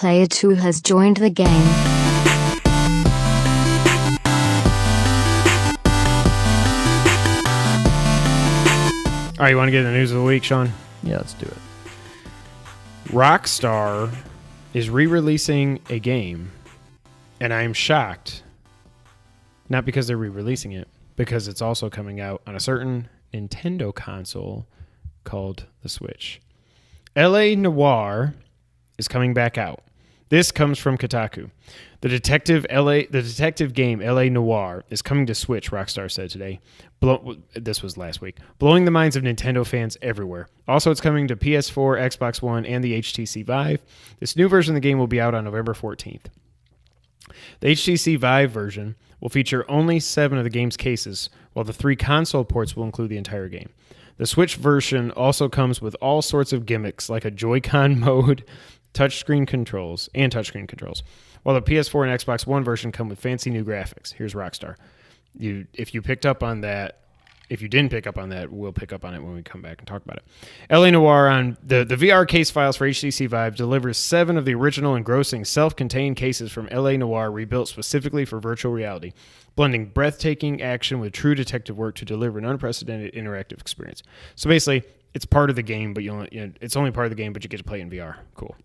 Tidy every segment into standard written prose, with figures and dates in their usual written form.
Player 2 has joined the game. All right, you want to get the news of the week, Sean? Yeah, let's do it. Rockstar is re-releasing a game, and I am shocked. Not because they're re-releasing it, because it's also coming out on a certain Nintendo console called the Switch. L.A. Noire is coming back out. This comes from Kotaku. The detective game L.A. Noire is coming to Switch, Rockstar said today. This was last week. Blowing the minds of Nintendo fans everywhere. Also, it's coming to PS4, Xbox One, and the HTC Vive. This new version of the game will be out on November 14th. The HTC Vive version will feature only 7 of the game's cases, while the 3 console ports will include the entire game. The Switch version also comes with all sorts of gimmicks like a Joy-Con mode, touchscreen controls, while the PS4 and Xbox One version come with fancy new graphics. Here's Rockstar. If you picked up on that, if you didn't pick up on that, we'll pick up on it when we come back and talk about it. LA Noire on the VR case files for HTC Vive delivers 7 of the original engrossing self-contained cases from LA Noire rebuilt specifically for virtual reality, blending breathtaking action with true detective work to deliver an unprecedented interactive experience. So basically, it's part of the game, but it's only part of the game, but you get to play in VR. Cool.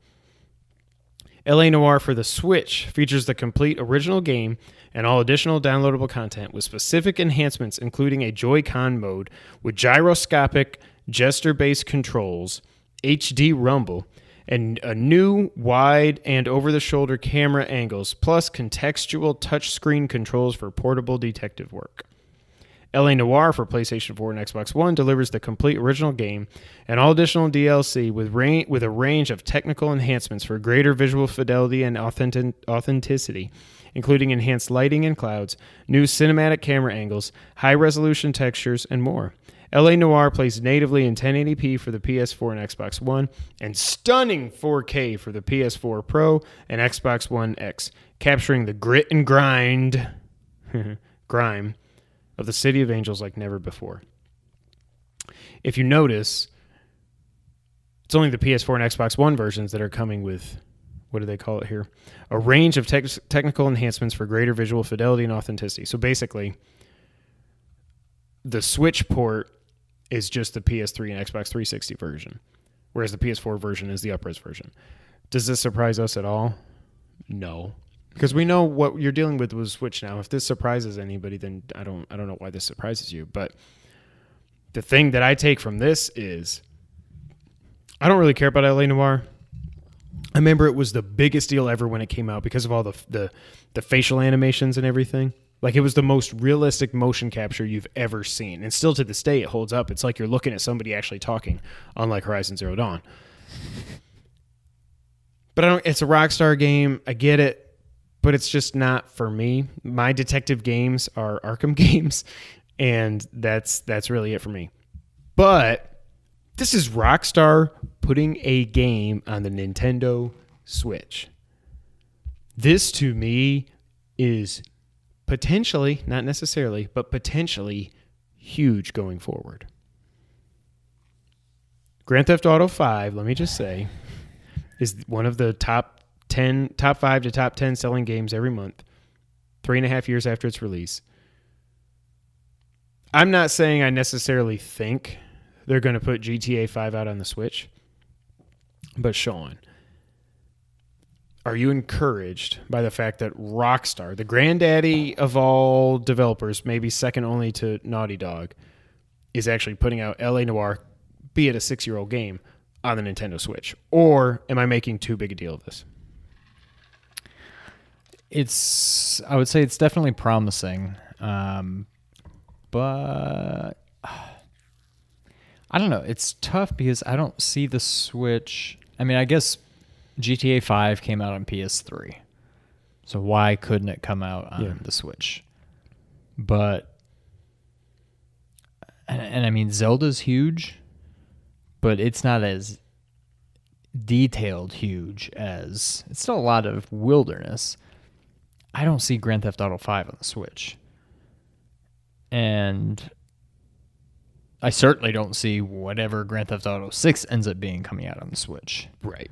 LA Noire for the Switch features the complete original game and all additional downloadable content with specific enhancements, including a Joy-Con mode with gyroscopic, gesture-based controls, HD rumble, and a new wide and over-the-shoulder camera angles, plus contextual touchscreen controls for portable detective work. LA Noire for PlayStation 4 and Xbox One delivers the complete original game and all additional DLC with a range of technical enhancements for greater visual fidelity and authenticity, including enhanced lighting and clouds, new cinematic camera angles, high-resolution textures, and more. LA Noire plays natively in 1080p for the PS4 and Xbox One, and stunning 4K for the PS4 Pro and Xbox One X, capturing the grit and grime of the City of Angels like never before. If you notice, it's only the PS4 and Xbox One versions that are coming with, what do they call it here? A range of technical enhancements for greater visual fidelity and authenticity. So basically, the Switch port is just the PS3 and Xbox 360 version, whereas the PS4 version is the up-res version. Does this surprise us at all? No. Because we know what you're dealing with Switch now. If this surprises anybody, then I don't know why this surprises you. But the thing that I take from this is I don't really care about LA Noire. I remember it was the biggest deal ever when it came out because of all the facial animations and everything. Like, it was the most realistic motion capture you've ever seen. And still to this day, it holds up. It's like you're looking at somebody actually talking, unlike Horizon Zero Dawn. But it's a Rockstar game. I get it. But it's just not for me. My detective games are Arkham games, and that's really it for me. But this is Rockstar putting a game on the Nintendo Switch. This, to me, is potentially, not necessarily, but potentially huge going forward. Grand Theft Auto 5, let me just say, is one of the top 5 to top 10 selling games every month, 3.5 years after its release. I'm not saying I necessarily think they're going to put GTA 5 out on the Switch, but Sean, are you encouraged by the fact that Rockstar, the granddaddy of all developers, maybe second only to Naughty Dog, is actually putting out LA Noire, be it a 6-year-old game, on the Nintendo Switch? Or am I making too big a deal of this? I would say it's definitely promising, but I don't know. It's tough because I don't see the Switch. I mean, I guess GTA 5 came out on PS3, so why couldn't it come out on the Switch? But, and I mean, Zelda's huge, but it's not as detailed huge as, it's still a lot of wilderness. I don't see Grand Theft Auto 5 on the Switch. And I certainly don't see whatever Grand Theft Auto 6 ends up being coming out on the Switch. Right.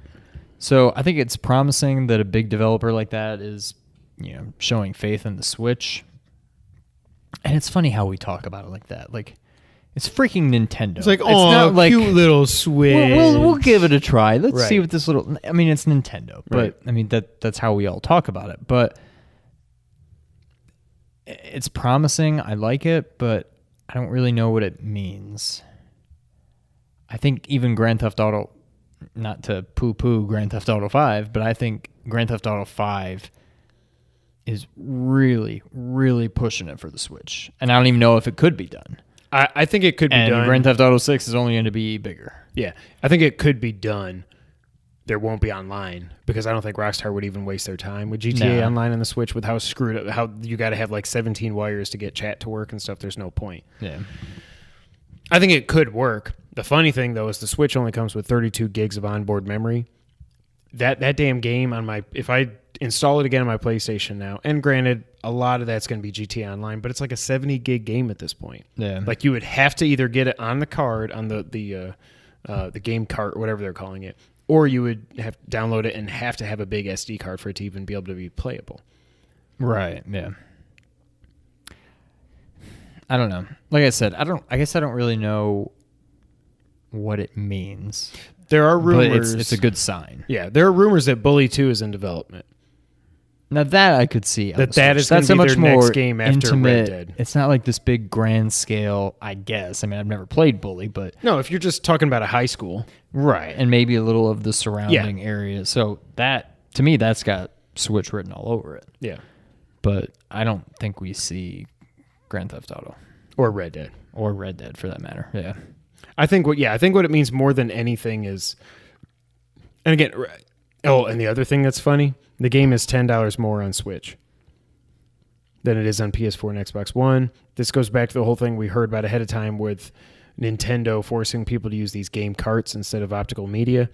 So I think it's promising that a big developer like that is, showing faith in the Switch. And it's funny how we talk about it like that. Like, it's freaking Nintendo. It's like, oh, cute little Switch. We'll give it a try. Let's see Right. what this little... I mean, it's Nintendo, but Right. I mean, that's how we all talk about it. But it's promising. I like it, but I don't really know what it means. I think even Grand Theft Auto, not to poo-poo Grand Theft Auto 5, but I think Grand Theft Auto 5 is really, really pushing it for the Switch. And I don't even know if it could be done. I think it could be And done. Grand Theft Auto 6 is only going to be bigger. Yeah, I think it could be done. There won't be online because I don't think Rockstar would even waste their time with GTA No. Online on the Switch with how screwed up, how you got to have like 17 wires to get chat to work and stuff. There's no point. Yeah. I think it could work. The funny thing though is the Switch only comes with 32 gigs of onboard memory. That damn game on if I install it again on my PlayStation now, and granted, a lot of that's going to be GTA Online, but it's like a 70 gig game at this point. Yeah. Like you would have to either get it on the card, on the game cart, whatever they're calling it, or you would have to download it and have to have a big SD card for it to even be able to be playable. Right. Yeah. I don't know. Like I said, I guess I don't really know what it means. There are But rumors. it's a good sign. Yeah, there are rumors that Bully 2 is in development. Now that I could see. on That the that Switch. is gonna That's a be much their more next game after intimate. Red Dead. It's not like this big grand scale. I guess. I mean, I've never played Bully, but No, if you're just talking about a high school. right, and maybe a little of the surrounding area. So that to me, that's got Switch written all over it. Yeah. But I don't think we see Grand Theft Auto Or Red Dead. or Red Dead for that matter. Yeah. I think what it means more than anything is, and again, and the other thing that's funny, the game is $10 more on Switch than it is on PS4 and Xbox One. This goes back to the whole thing we heard about ahead of time with Nintendo forcing people to use these game carts instead of optical media.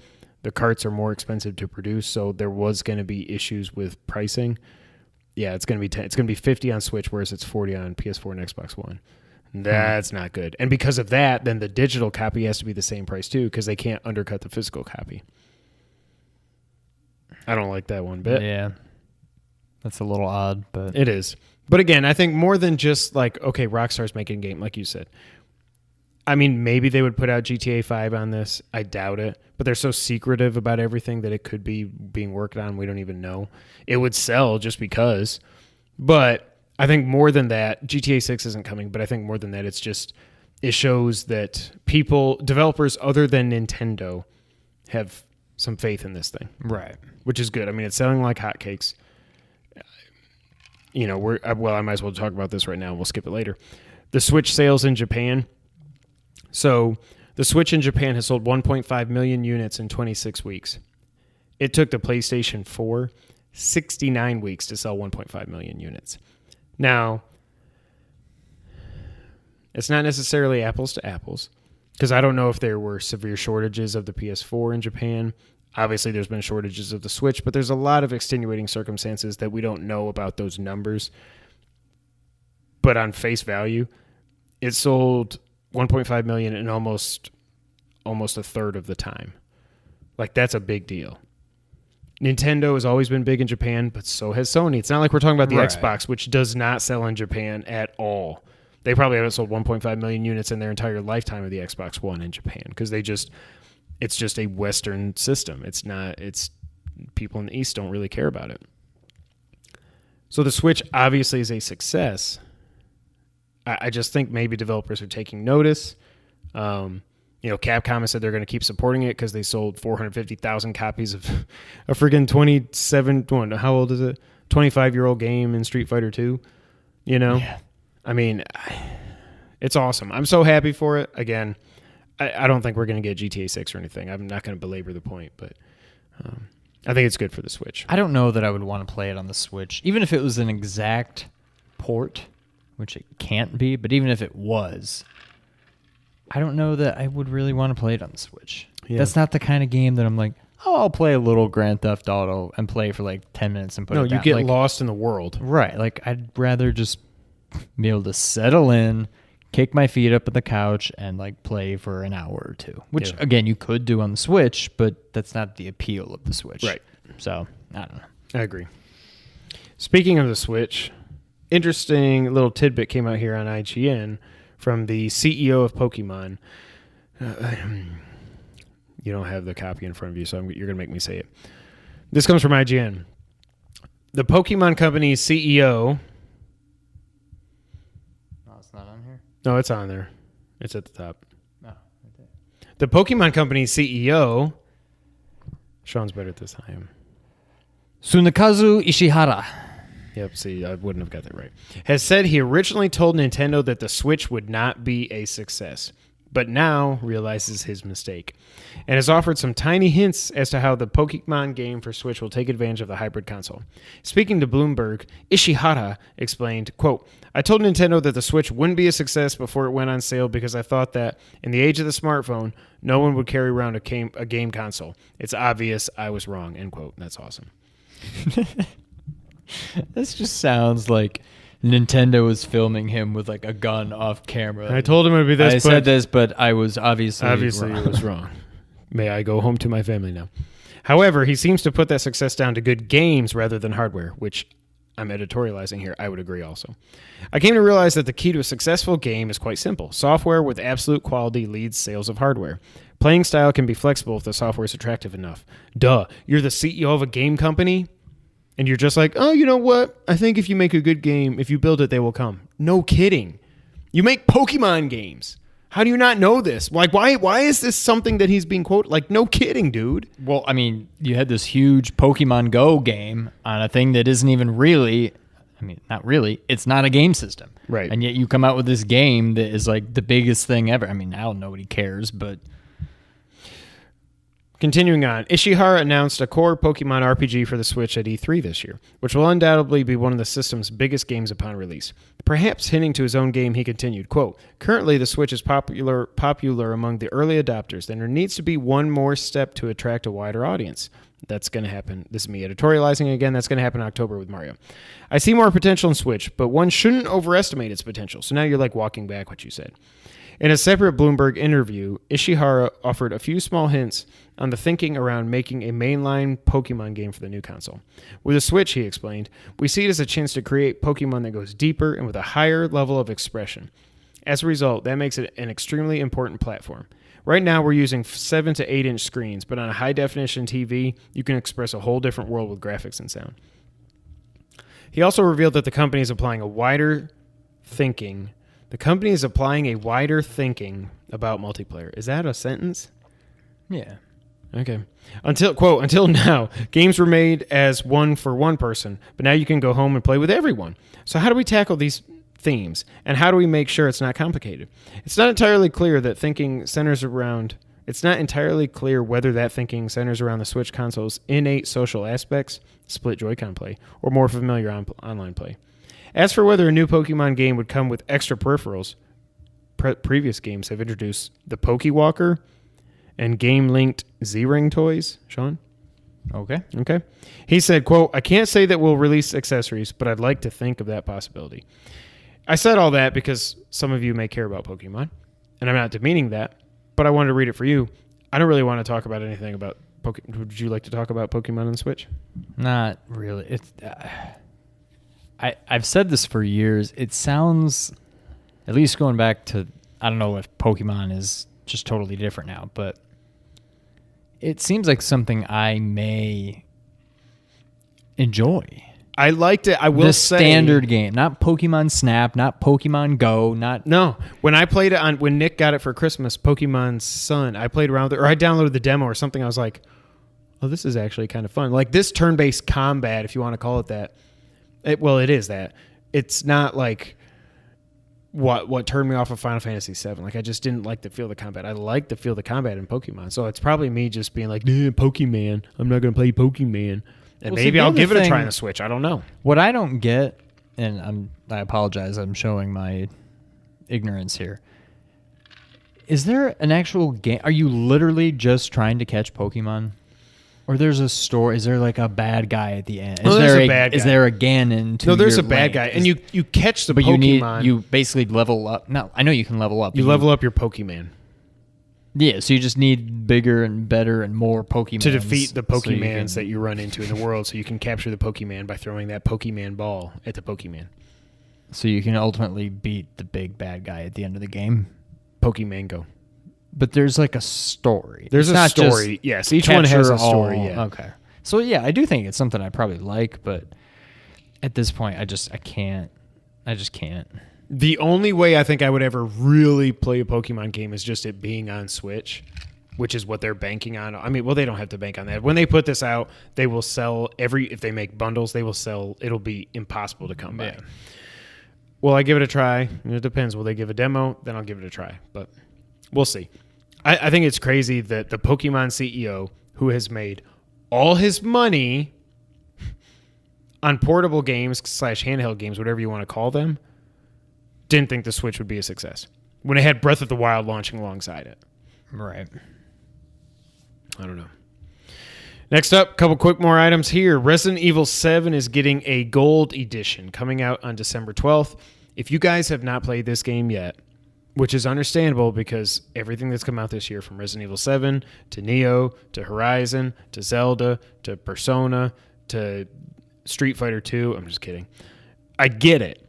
The carts are more expensive to produce, so there was going to be issues with pricing. Yeah, it's going to be it's going to be 50 on Switch, whereas it's 40 on PS4 and Xbox One. That's not good. And because of that, then the digital copy has to be the same price too, because they can't undercut the physical copy. I don't like that one bit. Yeah. That's a little odd, but It is. But again, I think more than just like, okay, Rockstar's making a game, like you said. I mean, maybe they would put out GTA 5 on this. I doubt it. But they're so secretive about everything that it could be being worked on. We don't even know. It would sell just because. But I think more than that, GTA 6 isn't coming, but I think more than that, it shows that developers other than Nintendo have some faith in this thing. right. Which is good. I mean, it's selling like hotcakes. I might as well talk about this right now. We'll skip it later. The Switch sales in Japan. So the Switch in Japan has sold 1.5 million units in 26 weeks. It took the PlayStation 4 69 weeks to sell 1.5 million units. Now, it's not necessarily apples to apples, because I don't know if there were severe shortages of the PS4 in Japan. Obviously, there's been shortages of the Switch, but there's a lot of extenuating circumstances that we don't know about those numbers. But on face value, it sold 1.5 million in almost a third of the time. Like, that's a big deal. Nintendo has always been big in Japan, but so has Sony. It's not like we're talking about the Right. Xbox, which does not sell in Japan at all. They probably haven't sold 1.5 million units in their entire lifetime of the Xbox One in Japan, because it's just a Western system. It's people in the East don't really care about it. So the Switch obviously is a success. I just think maybe developers are taking notice. Capcom has said they're going to keep supporting it because they sold 450,000 copies of a friggin' how old is it? 25-year-old game in Street Fighter 2. Yeah. I mean, it's awesome. I'm so happy for it. Again, I don't think we're going to get GTA 6 or anything. I'm not going to belabor the point, but I think it's good for the Switch. I don't know that I would want to play it on the Switch, even if it was an exact port, which it can't be, but even if it was, I don't know that I would really want to play it on the Switch. Yeah. That's not the kind of game that I'm like, oh, I'll play a little Grand Theft Auto and play for like 10 minutes and put it down. No, you get like, lost in the world. right. Like, I'd rather just be able to settle in, kick my feet up on the couch and like play for an hour or two, which again you could do on the Switch, but that's not the appeal of the Switch. Right. So I don't know. I agree. Speaking of the Switch, interesting little tidbit came out here on IGN from the CEO of Pokemon. You don't have the copy in front of you, so you're going to make me say it. This comes from IGN. The Pokemon Company's CEO... Oh, it's not on here? No, it's on there. It's at the top. Oh, right there. The Pokemon Company's CEO... Sean's better at this than I am. Tsunekazu Ishihara. Yep, see, I wouldn't have got that right. Has said he originally told Nintendo that the Switch would not be a success, but now realizes his mistake, and has offered some tiny hints as to how the Pokemon game for Switch will take advantage of the hybrid console. Speaking to Bloomberg, Ishihara explained, quote, I told Nintendo that the Switch wouldn't be a success before it went on sale because I thought that, in the age of the smartphone, no one would carry around a game console. It's obvious I was wrong, end quote. That's awesome. This just sounds like Nintendo was filming him with like a gun off camera. I told him it would be this. I said this, but I was obviously wrong. It was wrong. May I go home to my family now? However, he seems to put that success down to good games rather than hardware, which I'm editorializing here. I would agree also. I came to realize that the key to a successful game is quite simple. Software with absolute quality leads sales of hardware. Playing style can be flexible if the software is attractive enough. Duh. You're the CEO of a game company? And you're just like, oh, you know what? I think if you make a good game, if you build it, they will come. No kidding. You make Pokemon games. How do you not know this? Like, why is this something that he's being quoted? Like, no kidding, dude. Well, I mean, you had this huge Pokemon Go game on a thing that isn't even really, I mean, not really. It's not a game system. Right. And yet you come out with this game that is like the biggest thing ever. I mean, now nobody cares, but... Continuing on, Ishihara announced a core Pokemon RPG for the Switch at E3 this year, which will undoubtedly be one of the system's biggest games upon release. Perhaps hinting to his own game, he continued, quote, currently the Switch is popular among the early adopters, and there needs to be one more step to attract a wider audience. That's going to happen. This is me editorializing again. That's going to happen in October with Mario. I see more potential in Switch, but one shouldn't overestimate its potential. So now you're like walking back what you said. In a separate Bloomberg interview, Ishihara offered a few small hints on the thinking around making a mainline Pokemon game for the new console. With the Switch, he explained, we see it as a chance to create Pokemon that goes deeper and with a higher level of expression. As a result, that makes it an extremely important platform. Right now, we're using 7 to 8 inch screens, but on a high-definition TV, you can express a whole different world with graphics and sound. He also revealed that the company is applying a wider thinking about multiplayer. Is that a sentence? Yeah. Okay. Until now, games were made as one for one person, but now you can go home and play with everyone. So how do we tackle these themes, and how do we make sure it's not complicated? It's not entirely clear whether that thinking centers around the Switch console's innate social aspects, split Joy-Con play, or more familiar online play. As for whether a new Pokemon game would come with extra peripherals, previous games have introduced the Pokewalker and game-linked Z-Ring toys. Sean? Okay. He said, quote, I can't say that we'll release accessories, but I'd like to think of that possibility. I said all that because some of you may care about Pokemon, and I'm not demeaning that, but I wanted to read it for you. I don't really want to talk about anything about Pokemon. Would you like to talk about Pokemon on the Switch? Not really. It's... I've said this for years. It sounds, at least going back to, I don't know if Pokemon is just totally different now, but it seems like something I may enjoy. I liked it. I will say, the standard game, not Pokemon Snap, not Pokemon Go, not... No. When I played it when Nick got it for Christmas, Pokemon Sun, I played around with it, or I downloaded the demo or something. I was like, oh, this is actually kind of fun. Like this turn-based combat, if you want to call it that. It is that. It's not like what turned me off of Final Fantasy VII. Like I just didn't like the feel of the combat. I like the feel of the combat in Pokemon. So it's probably me just being like, Pokemon. I'm not going to play Pokemon. And maybe I'll give it a try on the Switch. I don't know. What I don't get, and I apologize, I'm showing my ignorance here. Is there an actual game? Are you literally just trying to catch Pokemon? Or there's a story. Is there like a bad guy at the end? No, there's a bad guy. Is there a Ganon to No, there's a your bad lane? guy, and you catch the but Pokemon. you basically level up. No, I know you can level up. You level up your Pokemon Yeah, so you just need bigger and better and more Pokemon to defeat the Pokemons that you run into in the world, so you can capture the Pokemon by throwing that Pokemon ball at the Pokemon. So you can ultimately beat the big bad guy at the end of the game. Pokemon Go. But there's like a story. There's It's a not story. just Yes, each one has a story. all- Yeah. Okay. So yeah, I do think it's something I probably like, but at this point, I just can't. The only way I think I would ever really play a Pokemon game is just it being on Switch, which is what they're banking on. I mean, well, they don't have to bank on that. When they put this out, they will sell if they make bundles, they will sell, it'll be impossible to come by. Yeah. Will I give it a try? It depends. Will they give a demo? Then I'll give it a try, but we'll see. I think it's crazy that the Pokemon CEO, who has made all his money on portable games / handheld games, whatever you want to call them, didn't think the Switch would be a success when it had Breath of the Wild launching alongside it. Right. I don't know. Next up, a couple quick more items here. Resident Evil 7 is getting a gold edition coming out on December 12th. If you guys have not played this game yet, which is understandable because everything that's come out this year, from Resident Evil 7 to Neo to Horizon to Zelda to Persona to Street Fighter 2, I'm just kidding. I get it.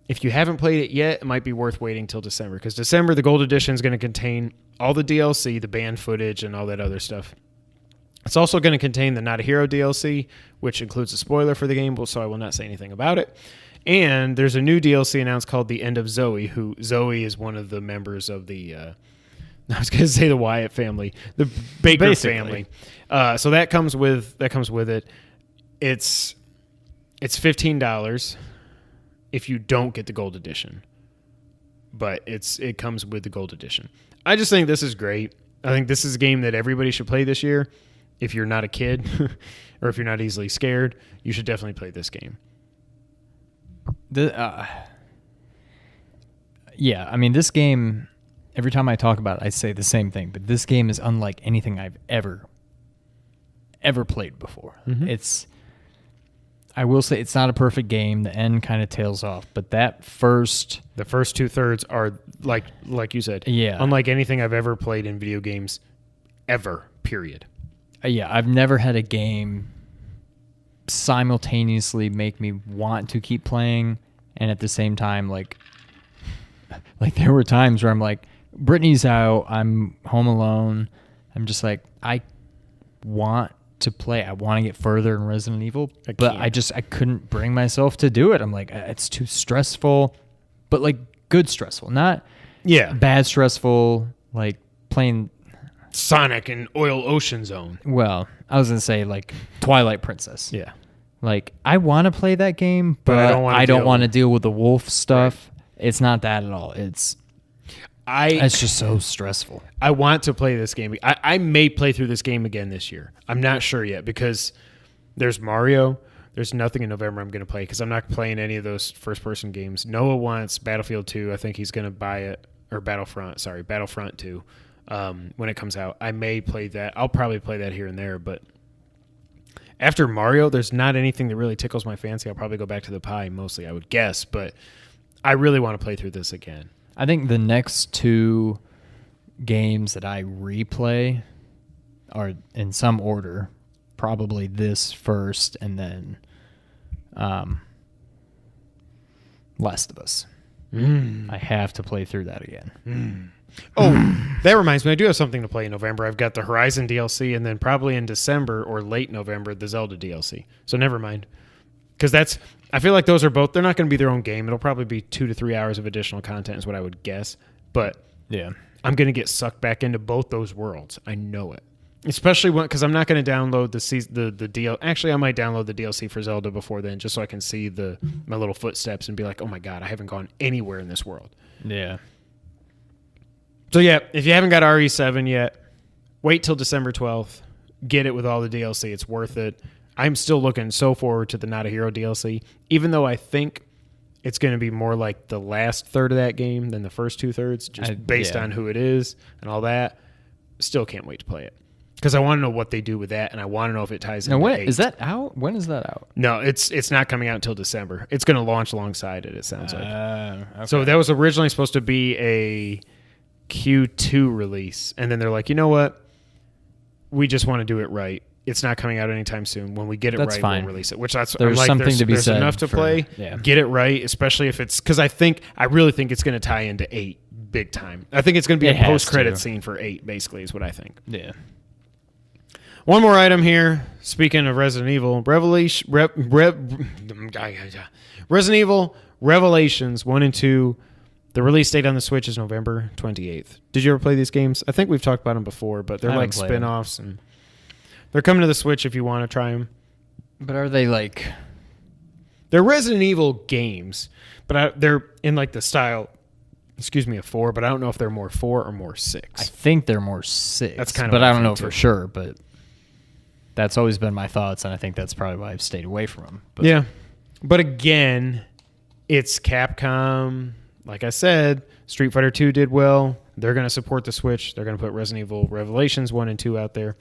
If you haven't played it yet, it might be worth waiting till December, because December, the gold edition is going to contain all the DLC, the banned footage, and all that other stuff. It's also going to contain the Not a Hero DLC, which includes a spoiler for the game, so I will not say anything about it. And there's a new DLC announced called The End of Zoe, who Zoe is one of the members of the, I was going to say the Wyatt family, the Baker Basically. family. So that comes with it. It's $15 if you don't get the gold edition, but it comes with the gold edition. I just think this is great. I think this is a game that everybody should play this year. If you're not a kid or if you're not easily scared, you should definitely play this game. Yeah, I mean, this game, every time I talk about it, I say the same thing, but this game is unlike anything I've ever played before. Mm-hmm. I will say it's not a perfect game. The end kind of tails off, but the first 2/3 are like you said, yeah, unlike anything I've ever played in video games ever, period. Yeah, I've never had a game simultaneously make me want to keep playing, and at the same time, like there were times where I'm like, Brittany's out, I'm home alone, I'm just like, I want to play, I want to get further in Resident Evil, but I couldn't bring myself to do it. I'm like, it's too stressful, but like good stressful, not bad stressful, like playing Sonic and Oil Ocean Zone. Well, I was gonna say like Twilight Princess. Yeah, like I want to play that game, but I don't want to deal with the wolf stuff. Right. It's not that at all. It's just so stressful. I want to play this game. I may play through this game again this year. I'm not sure yet, because there's Mario. There's nothing in November I'm going to play, because I'm not playing any of those first-person games. Noah wants Battlefield 2. I think he's going to buy it, or Battlefront 2. When it comes out, I may play that. I'll probably play that here and there, but after Mario, there's not anything that really tickles my fancy. I'll probably go back to the Pi mostly, I would guess, but I really want to play through this again. I think the next two games that I replay are in some order, probably this first and then Last of Us. I have to play through that again. Oh, that reminds me. I do have something to play in November. I've got the Horizon DLC, and then probably in December or late November, the Zelda DLC. So never mind. Because I feel like those are both, they're not going to be their own game. It'll probably be 2 to 3 hours of additional content is what I would guess. But yeah, I'm going to get sucked back into both those worlds. I know it. Especially because I'm not going to download the DLC. Actually, I might download the DLC for Zelda before then, just so I can see my little footsteps and be like, oh my God, I haven't gone anywhere in this world. Yeah. So yeah, if you haven't got RE7 yet, wait till December 12th. Get it with all the DLC. It's worth it. I'm still looking so forward to the Not a Hero DLC, even though I think it's going to be more like the last third of that game than the first 2/3, just based on who it is and all that. Still can't wait to play it. because I want to know what they do with that, and I want to know if it ties Now, into when 8. is that out? When is that out? No, it's not coming out until December. It's going to launch alongside it sounds like. Okay. So that was originally supposed to be a Q2 release, and then they're like, you know what? We just want to do it right. It's not coming out anytime soon. When we get it That's right, fine. we'll release it. Which that's There's I'm like, something to be there's said enough to for- play. yeah. Get it right, especially if it's because I really think it's going to tie into 8 big time. I think it's going to be It a has post-credit to. scene for 8. Basically, is what I think. Yeah. One more item here. Speaking of Resident Evil, Resident Evil Revelations 1 and 2. The release date on the Switch is November 28th. Did you ever play these games? I think we've talked about them before, but they're I like haven't played them. spin-offs, and they're coming to the Switch if you want to try them. But are they like? They're Resident Evil games, but they're in like the style, of 4, but I don't know if they're more 4 or more 6. I think they're more 6. That's kinda but what I I don't know think, for too. sure. But that's always been my thoughts, and I think that's probably why I've stayed away from them. But Yeah. But again, it's Capcom. Like I said, Street Fighter 2 did well. They're going to support the Switch. They're going to put Resident Evil Revelations 1 and 2 out there.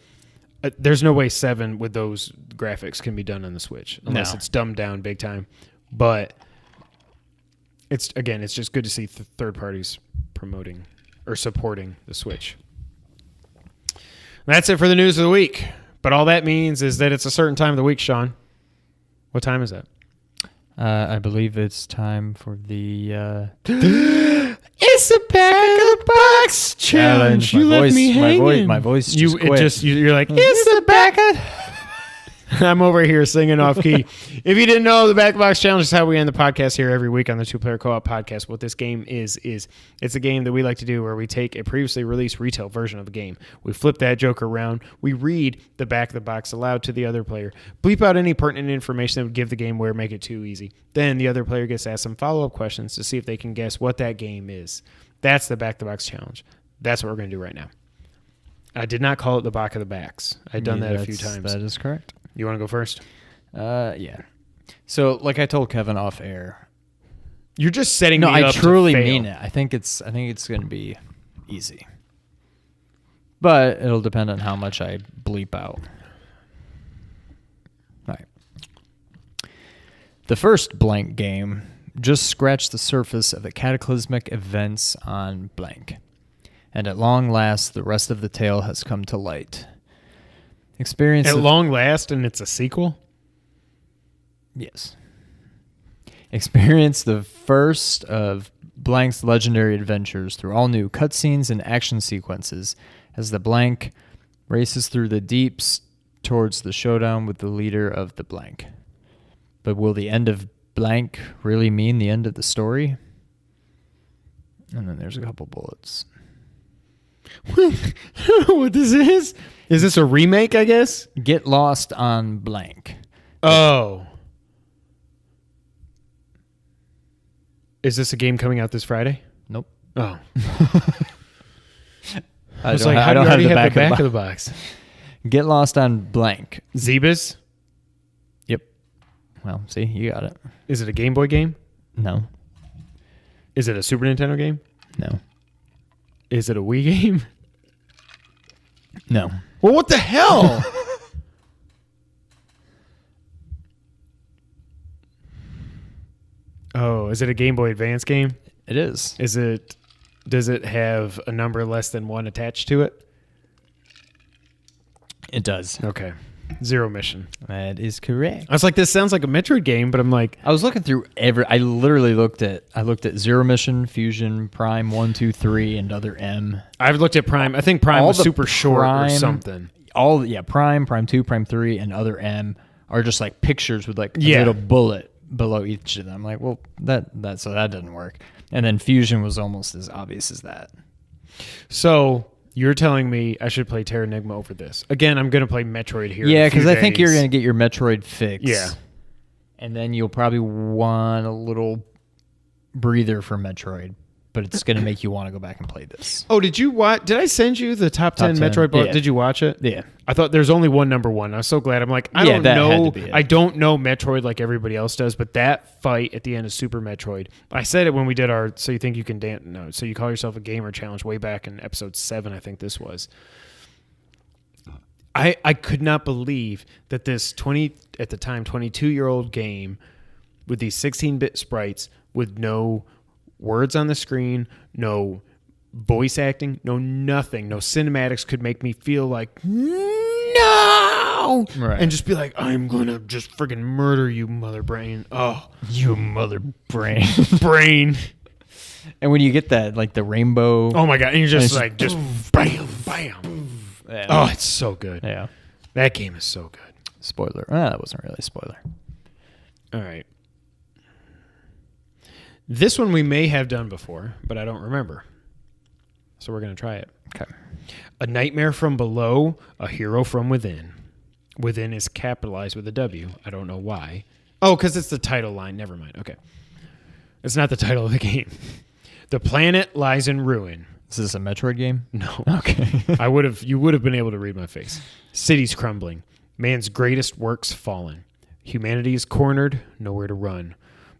There's no way 7 with those graphics can be done on the Switch unless No. it's dumbed down big time. But it's just good to see third parties promoting or supporting the Switch. That's it for the news of the week. But all that means is that it's a certain time of the week, Sean. What time is that? I believe it's time for the It's the back of the box challenge. My You left voice- me hanging. my voice just quit. You're like, it's the back of. I'm over here singing off key. If you didn't know, the back of the box challenge is how we end the podcast here every week on the Two Player Co-op podcast. What this game is it's a game that we like to do where we take a previously released retail version of a game. We flip that joker around. We read the back of the box aloud to the other player. Bleep out any pertinent information that would give the game away or make it too easy. Then the other player gets asked some follow-up questions to see if they can guess what that game is. That's the back of the box challenge. That's what we're going to do right now. I did not call it the back of the backs. I've done that a few times. That is correct. You want to go first? Yeah. So, like I told Kevin off air. You're just setting No, me up I to truly fail. mean it. I think it's going to be easy, but it'll depend on how much I bleep out. All right. The first blank game just scratched the surface of the cataclysmic events on blank, and at long last, the rest of the tale has come to light. Experience At the- long last, and it's a sequel? Yes. Experience the first of Blank's legendary adventures through all new cutscenes and action sequences as the Blank races through the deeps towards the showdown with the leader of the Blank. But will the end of Blank really mean the end of the story? And then there's a couple bullets. I don't know what this is. Is this a remake, I guess? Get lost on Blank. Oh. Is this a game coming out this Friday? Nope. Oh. I was don't, like, ha- how I do don't you have already the have back, the back of of the box? Get lost on Blank. Zebas? Yep. Well, see, you got it. Is it a Game Boy game? No. Is it a Super Nintendo game? No. Is it a Wii game? No. Well, what the hell? Oh, is it a Game Boy Advance game? It is. Does it have a number less than 1 attached to it? It does. Okay. Zero Mission. That is correct. I was like, this sounds like a Metroid game, but I'm like, I was looking through I literally looked at Zero Mission, Fusion, Prime 1, 2, 3, and other M. I've looked at Prime. I think Prime All was the super short or Prime- something. Prime 2, Prime 3, and other M are just like pictures with like a Yeah. little bullet below each of them. Like, well, that didn't work. And then Fusion was almost as obvious as that. So you're telling me I should play Terra Enigma over this. Again, I'm going to play Metroid here. Yeah, because because I think you're going to get your Metroid fix. Yeah. And then you'll probably want a little breather for Metroid, but it's going to make you want to go back and play this. Oh, did you watch? Did I send you the top 10 10, Metroid? yeah. Did you watch it? Yeah. I thought there's only one number one. I was so glad. I'm like, I Yeah, don't that had know. to be it. I don't know Metroid like everybody else does, but that fight at the end of Super Metroid. I said it when we did our So You Think You Can Dance? No, So You Call Yourself a Gamer challenge way back in episode 7. I think this was. I could not believe that this 22-year-old game with these 16-bit sprites with no words on the screen, no voice acting, no nothing, no cinematics could make me feel like no, Right. and just be like, I'm gonna just freaking murder you, mother brain. Oh, You mother brain. brain. And when you get that, like the rainbow. Oh my god, and you're just And like, just bam, bam. Yeah. Oh, it's so good. Yeah. That game is so good. Spoiler. That wasn't really a spoiler. All right. This one we may have done before, but I don't remember. So we're going to try it. Okay. A Nightmare from Below, a Hero from Within. Within is capitalized with a W. I don't know why. Oh, because it's the title line. Never mind. Okay. It's not the title of the game. The planet lies in ruin. Is this a Metroid game? No. Okay. You would have been able to read my face. Cities crumbling. Man's greatest works fallen. Humanity is cornered, nowhere to run.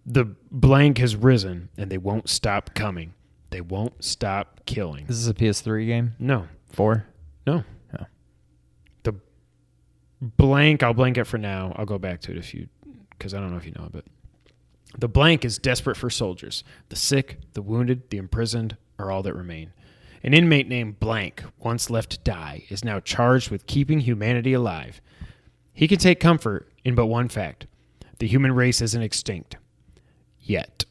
The blank has risen, and they won't stop coming. They won't stop killing. Is this a PS3 game? No. 4? No. Oh. The blank, I'll blank it for now. I'll go back to it because I don't know if you know it, but the blank is desperate for soldiers. The sick, the wounded, the imprisoned are all that remain. An inmate named Blank, once left to die, is now charged with keeping humanity alive. He can take comfort in but one fact. The human race isn't extinct. Yet.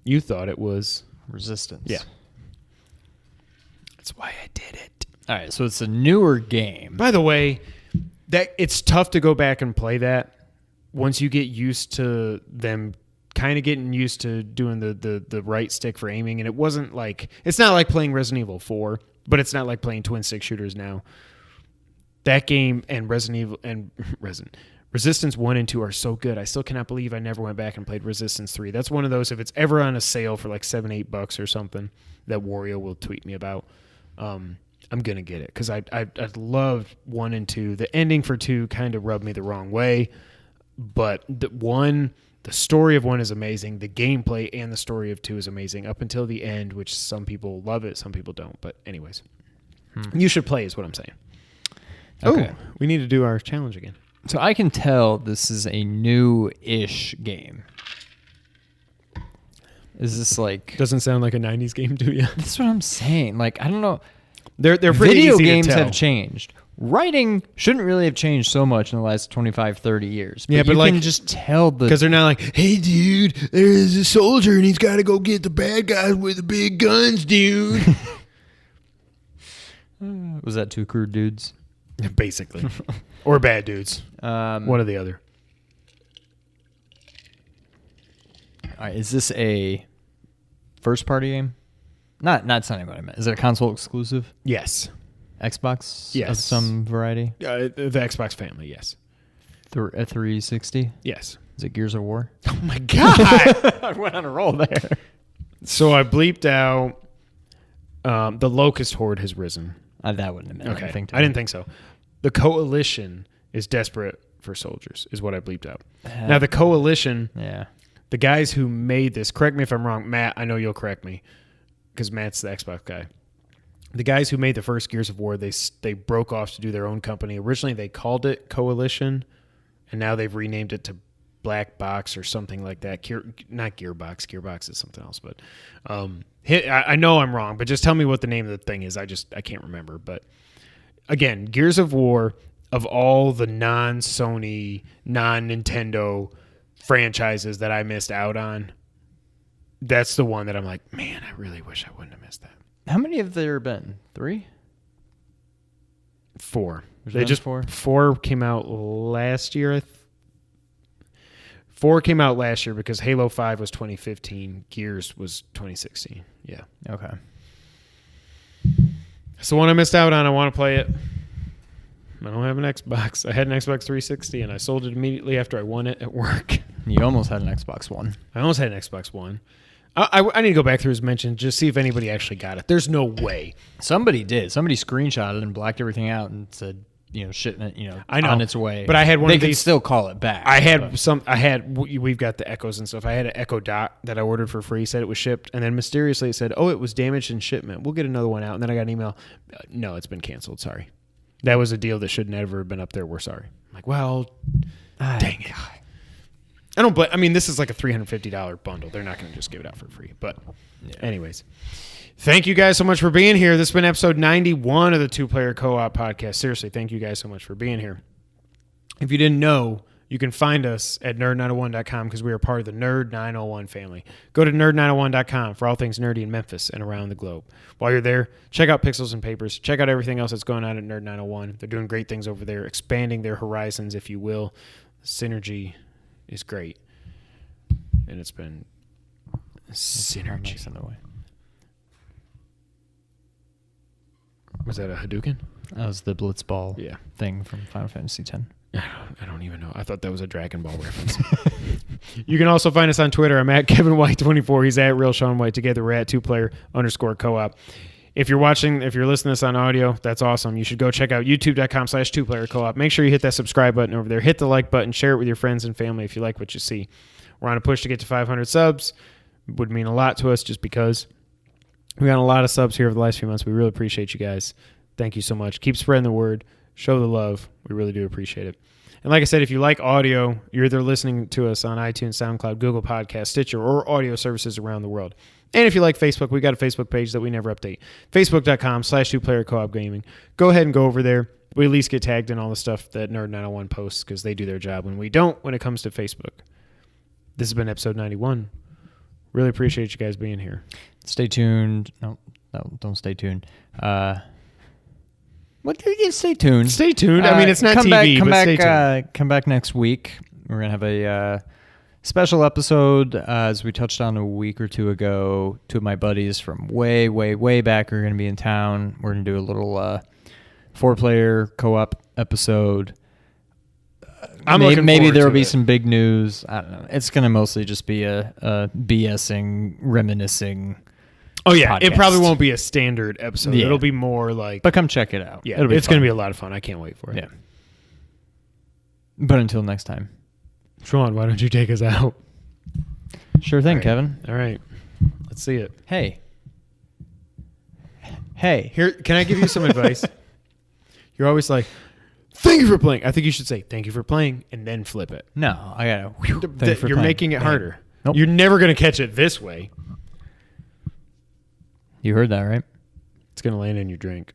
You thought it was... Resistance. Yeah. That's why I did it. All right, so it's a newer game. By the way, that it's tough to go back and play that once you get used to them kind of getting used to doing the right stick for aiming. And it's not like playing Resident Evil 4, but it's not like playing twin stick shooters now. That game and Resistance 1 and 2 are so good. I still cannot believe I never went back and played Resistance 3. That's one of those, if it's ever on a sale for like $7-8 or something, that Wario will tweet me about. I'm going to get it because I loved 1 and 2. The ending for 2 kind of rubbed me the wrong way, but the story of 1 is amazing. The gameplay and the story of 2 is amazing up until the end, which some people love it, some people don't. But anyways, you should play is what I'm saying. Okay. Oh, we need to do our challenge again. So I can tell this is a new-ish game. Is this like... Doesn't sound like a 90s game to you. That's what I'm saying. Like, I don't know. They're pretty Video easy games to tell. have changed. Writing shouldn't really have changed so much in the last 25, 30 years. Yeah, but you like- can just tell the... Because they're not like, hey, dude, there's a soldier and he's got to go get the bad guys with the big guns, dude. Was that two crude dudes? Basically. Or bad dudes. One or the other. All right, is this a first-party game? Not what I meant. Is it a console exclusive? Yes. Xbox Yes. of some variety? The Xbox family, yes. A 360? Yes. Is it Gears of War? Oh, my God. I went on a roll there. So I bleeped out the Locust Horde has risen. That wouldn't have meant Okay. anything to I me. didn't think so. The Coalition is desperate for soldiers, is what I bleeped out. Now, the Coalition, Yeah. the guys who made this, correct me if I'm wrong, Matt, I know you'll correct me, because Matt's the Xbox guy. The guys who made the first Gears of War, they broke off to do their own company. Originally, they called it Coalition, and now they've renamed it to Black Box or something like that. Not Gearbox. Gearbox is something else. But I know I'm wrong, but just tell me what the name of the thing is. I can't remember. But again, Gears of War, of all the non-Sony, non-Nintendo franchises that I missed out on, that's the one that I'm like, man, I really wish I wouldn't have missed that. How many have there been? 3? 4. There's They been just 4? 4 came out last year. 4 came out last year because Halo 5 was 2015. Gears was 2016. Yeah. Okay. It's the one I missed out on. I want to play it. I don't have an Xbox. I had an Xbox 360 and I sold it immediately after I won it at work. You almost had an Xbox One. I almost had an Xbox One. I need to go back through his mentions, just see if anybody actually got it. There's no way. Somebody did. Somebody screenshotted and blacked everything out and said, shipment, I know. on its way. But I had one they of could these. still call it back. We've got the Echoes and stuff. I had an Echo Dot that I ordered for free, said it was shipped, and then mysteriously it said, oh, it was damaged in shipment. We'll get another one out. And then I got an email, no, it's been canceled. Sorry. That was a deal that should never have been up there. We're sorry. I'm like, well, dang it. I don't. I mean, this is like a $350 bundle. They're not going to just give it out for free. But, anyways, thank you guys so much for being here. This has been episode 91 of the Two Player Co-op podcast. Seriously, thank you guys so much for being here. If you didn't know, you can find us at nerd901.com because we are part of the Nerd 901 family. Go to nerd901.com for all things nerdy in Memphis and around the globe. While you're there, check out Pixels and Papers. Check out everything else that's going on at Nerd 901. They're doing great things over there, expanding their horizons, if you will. Synergy is great. And it's been synergy. Was that a Hadouken? That was the Blitzball Yeah. thing from Final Fantasy X. I don't even know. I thought that was a Dragon Ball reference. You can also find us on Twitter. I'm at KevinWhite24. He's at Real Sean White. Together, we're at 2player_co-op. If you're listening to this on audio, that's awesome. You should go check out youtube.com/2playercoop. Make sure you hit that subscribe button over there. Hit the like button. Share it with your friends and family if you like what you see. We're on a push to get to 500 subs. It would mean a lot to us just because we got a lot of subs here over the last few months. We really appreciate you guys. Thank you so much. Keep spreading the word. Show the love. We really do appreciate it. And like I said, if you like audio, you're either listening to us on iTunes, SoundCloud, Google Podcasts, Stitcher, or audio services around the world. And if you like Facebook, we got a Facebook page that we never update. Facebook.com/2playercoop gaming. Go ahead and go over there. We at least get tagged in all the stuff that Nerd 901 posts because they do their job when we don't when it comes to Facebook. This has been episode 91. Really appreciate you guys being here. Stay tuned. No, don't stay tuned. What did you stay tuned? Stay tuned. I mean, it's not TV, but stay tuned. Come back next week. We're going to have a special episode. As we touched on a week or two ago, two of my buddies from way, way, way back are going to be in town. We're going to do a little 4-player co-op episode. Maybe there will be some big news. I don't know. It's going to mostly just be a BSing, reminiscing. Oh, yeah. Podcast. It probably won't be a standard episode. Yeah. It'll be more like... But come check it out. Yeah, it's going to be a lot of fun. I can't wait for it. Yeah. But until next time. Sean, why don't you take us out? Sure thing, All right. Kevin. All right. Let's see it. Hey. Here, can I give you some advice? You're always like, thank you for playing. I think you should say, thank you for playing, and then flip it. No, I got to... You're making it harder. Nope. You're never going to catch it this way. You heard that, right? It's going to land in your drink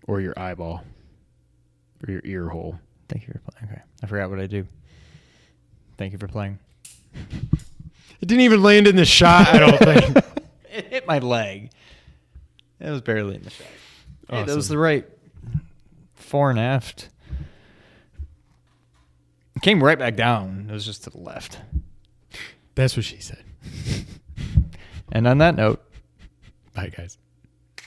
or your eyeball or your ear hole. Thank you for playing. Okay. I forgot what I do. Thank you for playing. It didn't even land in the shot, I don't think. It hit my leg. It was barely in the shot. Awesome. Hey, that was the right fore and aft. It came right back down. It was just to the left. That's what she said. And on that note, bye, guys.